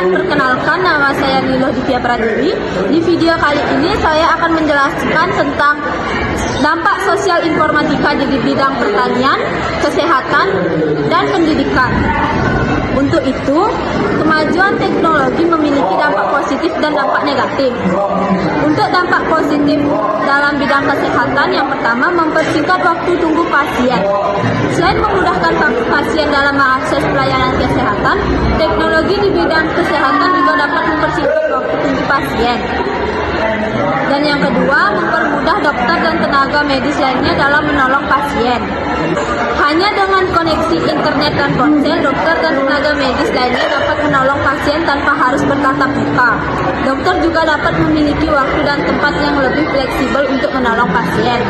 perkenalkan, nama saya Lilo Divya Pratiri. Di video kali ini saya akan menjelaskan tentang dampak sosial informatika di bidang pertanian, kesehatan, dan pendidikan. Untuk itu, kemajuan teknologi memiliki dampak positif dan dampak negatif. Untuk dampak positif dalam bidang kesehatan, yang pertama, mempersingkat waktu tunggu pasien. Selain memudahkan pasien dalam mengakses pelayanan kesehatan, teknologi di bidang kesehatan juga dapat mempersingkat waktu tunggu pasien. Dan yang kedua, mempermudah dokter dan tenaga medis lainnya dalam menolong pasien. Hanya dengan koneksi internet dan ponsel, dokter dan tenaga medis lainnya dapat menolong pasien tanpa harus bertatap muka. Dokter juga dapat memiliki waktu dan tempat yang lebih fleksibel untuk menolong pasien.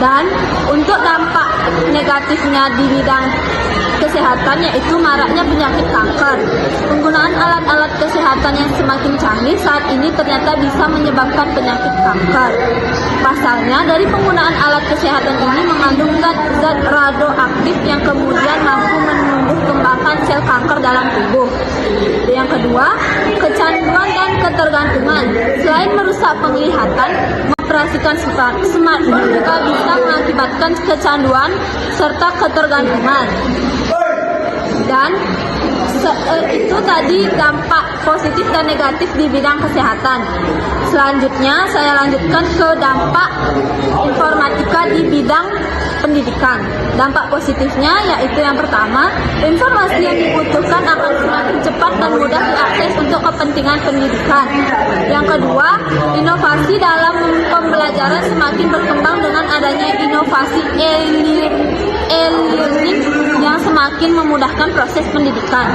Dan untuk dampak negatifnya di bidang kesehatan, yaitu maraknya penyakit kanker. Penggunaan alat-alat kesehatan yang semakin canggih saat ini ternyata bisa menyebabkan penyakit kanker. Pasalnya, dari penggunaan alat kesehatan ini mengandung zat radioaktif yang kemudian mampu menumbuh kembangkan sel kanker dalam tubuh. Yang kedua, kecanduan dan ketergantungan. Selain merusak penglihatan, mengoperasikan smartphone juga bisa mengakibatkan kecanduan serta ketergantungan. Dan itu tadi dampak positif dan negatif di bidang kesehatan. Selanjutnya saya lanjutkan ke dampak informatika di bidang pendidikan. Dampak positifnya yaitu yang pertama, informasi yang dibutuhkan akan semakin cepat dan mudah diakses untuk kepentingan pendidikan. Yang kedua, inovasi dalam pembelajaran semakin berkembang dengan adanya inovasi e-learning yang semakin memudahkan proses pendidikan.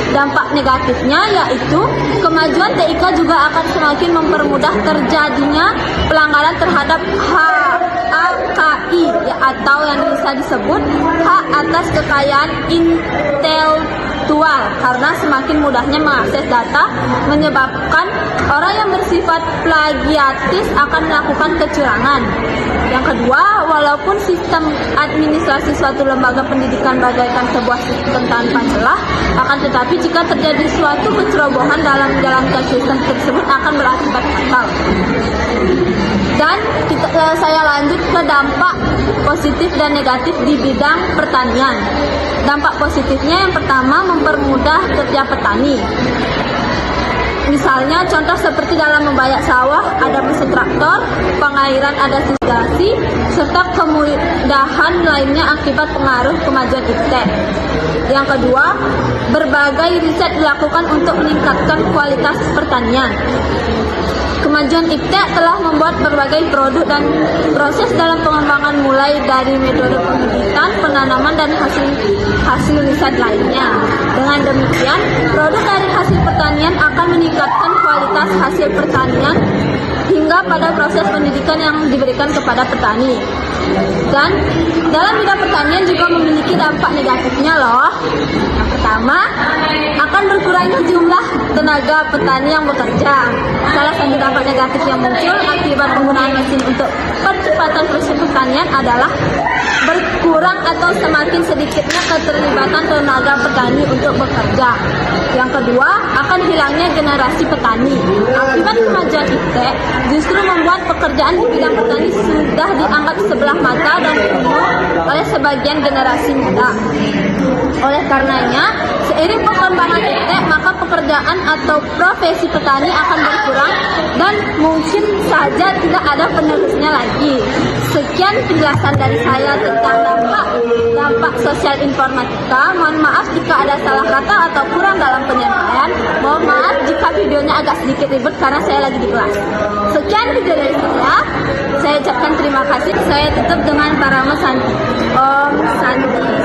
Dampak negatifnya yaitu kemajuan TIK juga akan semakin mempermudah terjadinya pelanggaran terhadap HAKI atau yang bisa disebut hak atas kekayaan intelektual, karena semakin mudahnya mengakses data menyebabkan orang yang bersifat plagiatis akan melakukan kecurangan. Yang kedua, walaupun sistem administrasi suatu lembaga pendidikan bagaikan sebuah sistem tanpa celah, akan tetapi jika terjadi suatu kecerobohan dalam menjalankan sistem tersebut akan berakibat fatal. Dan saya lanjut ke dampak positif dan negatif di bidang pertanian. Dampak positifnya yang pertama, mempermudah kerja petani. Misalnya contoh seperti dalam membayak sawah ada mesin traktor, pengairan ada irigasi, serta kemudahan lainnya akibat pengaruh kemajuan iptek. Yang kedua, berbagai riset dilakukan untuk meningkatkan kualitas pertanian. Kemajuan iptek telah membuat berbagai produk dan proses dalam pengembangan mulai dari metode pembibitan, penanaman, dan hasil riset lainnya. Dengan demikian, produk dari hasil pertanian akan meningkatkan kualitas hasil pertanian hingga pada proses pendidikan yang diberikan kepada petani. Dan dalam bidang pertanian juga memiliki dampak negatifnya loh. Yang pertama, akan berkurangnya jumlah tenaga petani yang bekerja. Salah satu dampak negatif yang muncul akibat penggunaan mesin untuk percepatan proses pertanian adalah berkurang atau semakin sedikitnya keterlibatan tenaga petani untuk bekerja. Yang kedua, akan hilangnya generasi petani. Akibat kemajuan iptek justru membuat pekerjaan di bidang petani sudah dianggap sebelah mata dan kuno oleh sebagian generasi muda. Oleh karenanya, seiring perkembangan iptek, maka pekerjaan atau profesi petani akan berkurang dan mungkin saja tidak ada penerusnya lagi. Sekian penjelasan dari saya tentang dampak sosial informatika. Mohon maaf jika ada salah kata atau kurang dalam penyampaian. Mohon maaf jika videonya agak sedikit ribet karena saya lagi di kelas. Sekian video dari saya. Saya ucapkan terima kasih. Saya tutup dengan Parama Santi. Om Santi.